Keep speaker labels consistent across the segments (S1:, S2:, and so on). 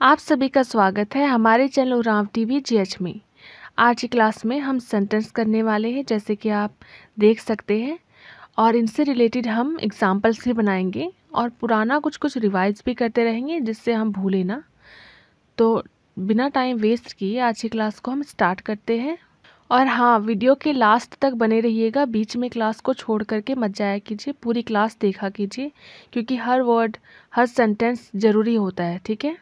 S1: आप सभी का स्वागत है हमारे चैनल उरांव टीवी जीएच में। आज की क्लास में हम सेंटेंस करने वाले हैं, जैसे कि आप देख सकते हैं, और इनसे रिलेटेड हम एग्जाम्पल्स भी बनाएंगे और पुराना कुछ रिवाइज भी करते रहेंगे, जिससे हम भूलें ना। तो बिना टाइम वेस्ट किए आज की क्लास को हम स्टार्ट करते हैं। और हाँ, वीडियो के लास्ट तक बने रहिएगा, बीच में क्लास को छोड़ करके मत जाया कीजिए, पूरी क्लास देखा कीजिए, क्योंकि हर वर्ड हर सेंटेंस ज़रूरी होता है। ठीक है,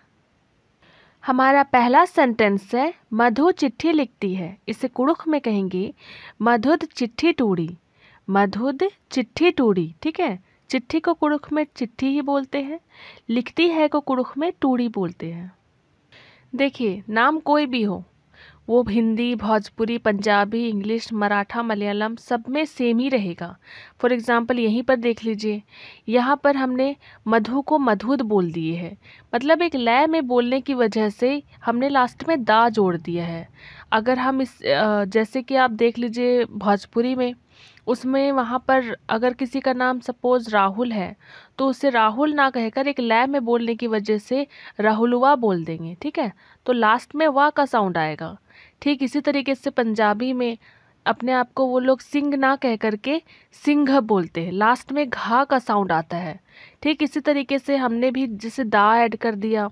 S1: हमारा पहला सेंटेंस है मधु चिट्ठी लिखती है। इसे कुड़ुख में कहेंगे मधुद चिट्ठी टूड़ी। मधुद चिट्ठी टूड़ी। ठीक है, चिट्ठी को कुड़ुख में चिट्ठी ही बोलते हैं, लिखती है को कुड़ुख में टूड़ी बोलते हैं। देखिए, नाम कोई भी हो, वो हिंदी, भोजपुरी, पंजाबी, इंग्लिश, मराठा, मलयालम, सब में सेम ही रहेगा। फॉर एग्ज़ाम्पल यहीं पर देख लीजिए, यहाँ पर हमने मधु को मधुद बोल दिए है, मतलब एक लय में बोलने की वजह से हमने लास्ट में दा जोड़ दिया है। अगर हम इस जैसे कि आप देख लीजिए भोजपुरी में, उसमें वहाँ पर अगर किसी का नाम सपोज़ राहुल है, तो उसे राहुल ना कहकर एक लय में बोलने की वजह से राहुलवा बोल देंगे। ठीक है, तो लास्ट में वाह का साउंड आएगा। ठीक इसी तरीके से पंजाबी में अपने आप को वो लोग सिंह ना कह करके सिंह बोलते हैं, लास्ट में घा का साउंड आता है। ठीक इसी तरीके से हमने भी जैसे दा ऐड कर दिया,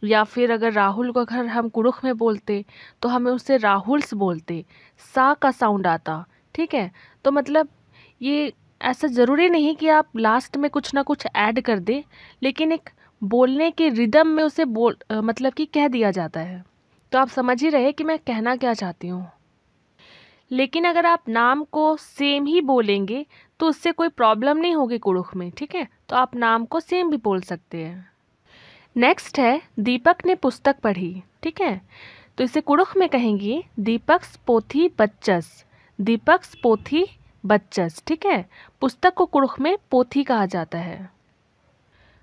S1: या फिर अगर राहुल को अगर हम कुड़ुख में बोलते तो हमें उससे राहुल्स बोलते, सा का साउंड आता। ठीक है, तो मतलब ये ऐसा ज़रूरी नहीं कि आप लास्ट में कुछ ना कुछ ऐड कर दें, लेकिन एक बोलने के रिदम में उसे मतलब कि कह दिया जाता है। तो आप समझ ही रहे कि मैं कहना क्या चाहती हूँ। लेकिन अगर आप नाम को सेम ही बोलेंगे तो उससे कोई प्रॉब्लम नहीं होगी कुड़ुख में। ठीक है, तो आप नाम को सेम भी बोल सकते हैं। नेक्स्ट है दीपक ने पुस्तक पढ़ी। ठीक है, तो इसे कुड़ुख में कहेंगे दीपक पोथी बच्चस। दीपक पोथी बच्चस। ठीक है, पुस्तक को कुड़ुख में पोथी कहा जाता है।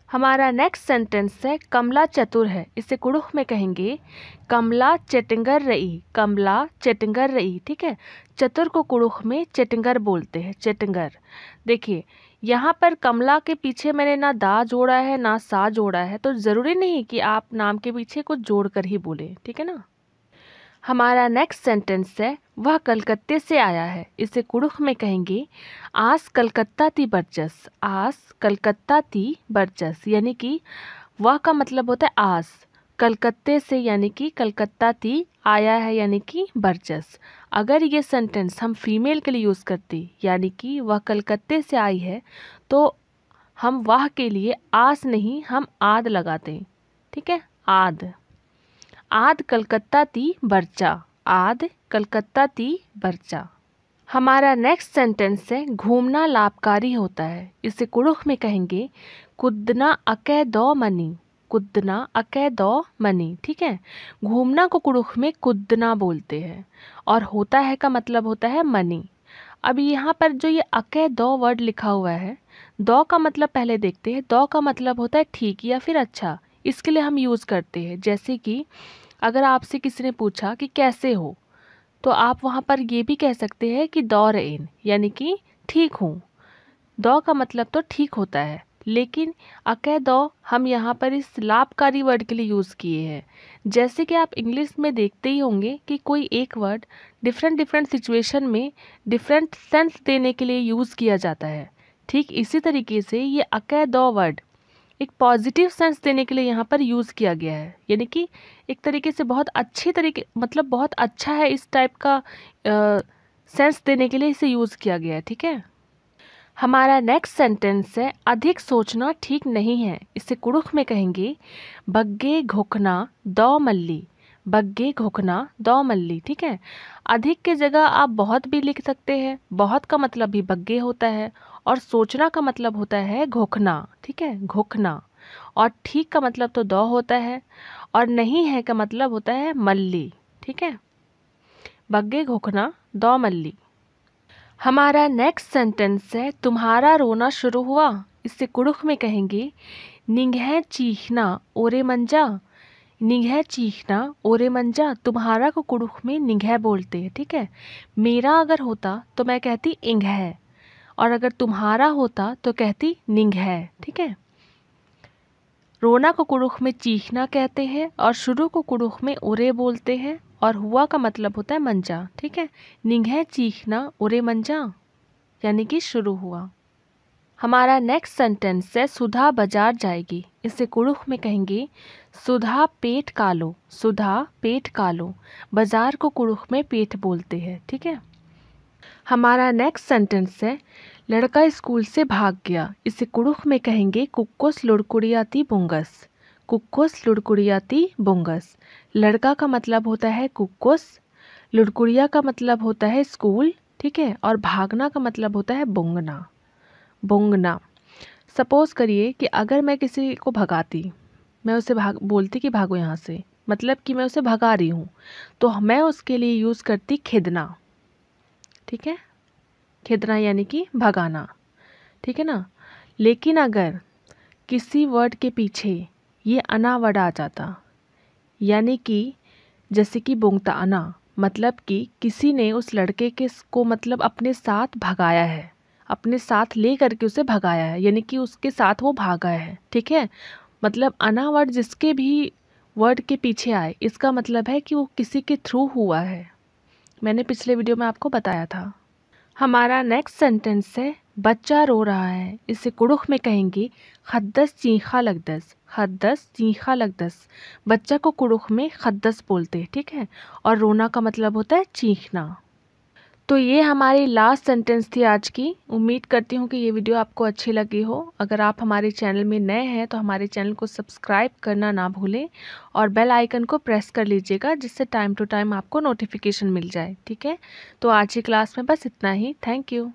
S1: हमारा नेक्स्ट सेंटेंस है कमला चतुर है। इसे कुड़ुख में कहेंगे कमला चेटिंगर रही। कमला चेटिंगर रही। ठीक है, चतुर को कुड़ुख में चेटिंगर बोलते हैं, चेटिंगर। देखिए, यहाँ पर कमला के पीछे मैंने ना दा जोड़ा है ना सा जोड़ा है, तो ज़रूरी नहीं कि आप नाम के पीछे कुछ जोड़ कर ही बोले। ठीक है ना। हमारा नेक्स्ट सेंटेंस है वह कलकत्ते से आया है। इसे कुड़ुख में कहेंगे आस कलकत्ता ती बरचस। आस कलकत्ता ती बरचस, यानी कि वह का मतलब होता है आस, कलकत्ते से यानी कि कलकत्ता ती, आया है यानी कि बरचस। अगर ये सेंटेंस हम फीमेल के लिए यूज़ करते, यानी कि वह कलकत्ते से आई है, तो हम वह के लिए आस नहीं, हम आद लगाते। ठीक है, आद। आद कलकत्ता ती बर्चा। आद कलकत्ता ती बर्चा। हमारा नेक्स्ट सेंटेंस है घूमना लाभकारी होता है। इसे कुड़ुख में कहेंगे कुदना अकै दो मनी। कुदना अकै दो मनी। ठीक है, घूमना को कुड़ुख में कुदना बोलते हैं, और होता है का मतलब होता है मनी। अब यहाँ पर जो ये अकै दो वर्ड लिखा हुआ है, दो का मतलब पहले देखते हैं। दो का मतलब होता है ठीक या फिर अच्छा, इसके लिए हम यूज़ करते हैं। जैसे कि अगर आपसे किसी ने पूछा कि कैसे हो, तो आप वहाँ पर ये भी कह सकते हैं कि दौ रहीन, यानी कि ठीक हूँ। दौ का मतलब तो ठीक होता है, लेकिन अकै दौ हम यहाँ पर इस लाभकारी वर्ड के लिए यूज़ किए हैं। जैसे कि आप इंग्लिश में देखते ही होंगे कि कोई एक वर्ड डिफरेंट सिचुएशन में डिफरेंट सेंस देने के लिए यूज़ किया जाता है। ठीक इसी तरीके से ये अकै दौ वर्ड एक पॉजिटिव सेंस देने के लिए यहाँ पर यूज़ किया गया है, यानी कि एक तरीके से बहुत अच्छी तरीके, मतलब बहुत अच्छा है, इस टाइप का सेंस देने के लिए इसे यूज़ किया गया है। ठीक है, हमारा नेक्स्ट सेंटेंस है अधिक सोचना ठीक नहीं है। इसे कुड़ुख में कहेंगे बग्गे घोखना दौ मल्ली। बग्गे घोखना दौ मल्ली। ठीक है, अधिक के जगह आप बहुत भी लिख सकते हैं। बहुत का मतलब भी बग्गे होता है, और सोचना का मतलब होता है घोखना। ठीक है, घोखना। और ठीक का मतलब तो दौ होता है, और नहीं है का मतलब होता है मल्ली। ठीक है, बग्गे घोखना दौ मल्ली। हमारा नेक्स्ट सेंटेंस है तुम्हारा रोना शुरू हुआ। इससे कुड़ुख में कहेंगे निंघै चीखना ओरे मंजा। निंघै चीखना ओरे मंजा। तुम्हारा को कुड़ुख में निंघै बोलते हैं। ठीक है, मेरा अगर होता तो मैं कहती इंघै, और अगर तुम्हारा होता तो कहती निंघै। ठीक है, रोना को कुड़ुख में चीखना कहते हैं और शुरू को कुड़ुख में उरे बोलते हैं और हुआ का मतलब होता है मंजा। ठीक है, निंघे चीखना उरे मंजा यानी कि शुरू हुआ। हमारा नेक्स्ट सेंटेंस है सुधा बाजार जाएगी। इसे कुड़ुख में कहेंगे सुधा पेट कालो। सुधा पेट कालो, बाजार को कुड़ुख में पेट बोलते हैं। ठीक है, हमारा नेक्स्ट सेंटेंस है लड़का स्कूल से भाग गया। इसे कुड़ुख में कहेंगे कुक्कोस लुड़कुड़ियाती बुंगस। कुक्कोस लुड़कुड़ियाती बुंगस, लड़का का मतलब होता है कुक्कोस, लुड़कुड़िया का मतलब होता है स्कूल। ठीक है, और भागना का मतलब होता है बुंगना। बुंगना, सपोज़ करिए कि अगर मैं किसी को भगाती, मैं उसे बोलती कि भागो यहाँ से, मतलब कि मैं उसे भगा रही हूँ, तो मैं उसके लिए यूज़ करती खिदना। ठीक है, खिदना यानी कि भगाना। ठीक है ना, लेकिन अगर किसी वर्ड के पीछे ये अना वर्ड आ जाता, यानी कि जैसे कि बुंगता अना, मतलब कि किसी ने उस लड़के के को मतलब अपने साथ भगाया है, अपने साथ ले करके उसे भगाया है, यानी कि उसके साथ वो भागा है। ठीक है, मतलब अना वर्ड जिसके भी वर्ड के पीछे आए, इसका मतलब है कि वो किसी के थ्रू हुआ है। मैंने पिछले वीडियो में आपको बताया था। हमारा नेक्स्ट सेंटेंस है बच्चा रो रहा है। इसे कुड़ुख में कहेंगे खद्दस चीखा लगदस। खद्दस चीखा लगदस, बच्चा को कुड़ुख में खद्दस बोलते हैं। ठीक है, और रोना का मतलब होता है चीखना। तो ये हमारी लास्ट सेंटेंस थी आज की। उम्मीद करती हूँ कि ये वीडियो आपको अच्छी लगी हो। अगर आप हमारे चैनल में नए हैं तो हमारे चैनल को सब्सक्राइब करना ना भूलें और बेल आइकन को प्रेस कर लीजिएगा, जिससे टाइम टू टाइम आपको नोटिफिकेशन मिल जाए। ठीक है, तो आज की क्लास में बस इतना ही। Thank you.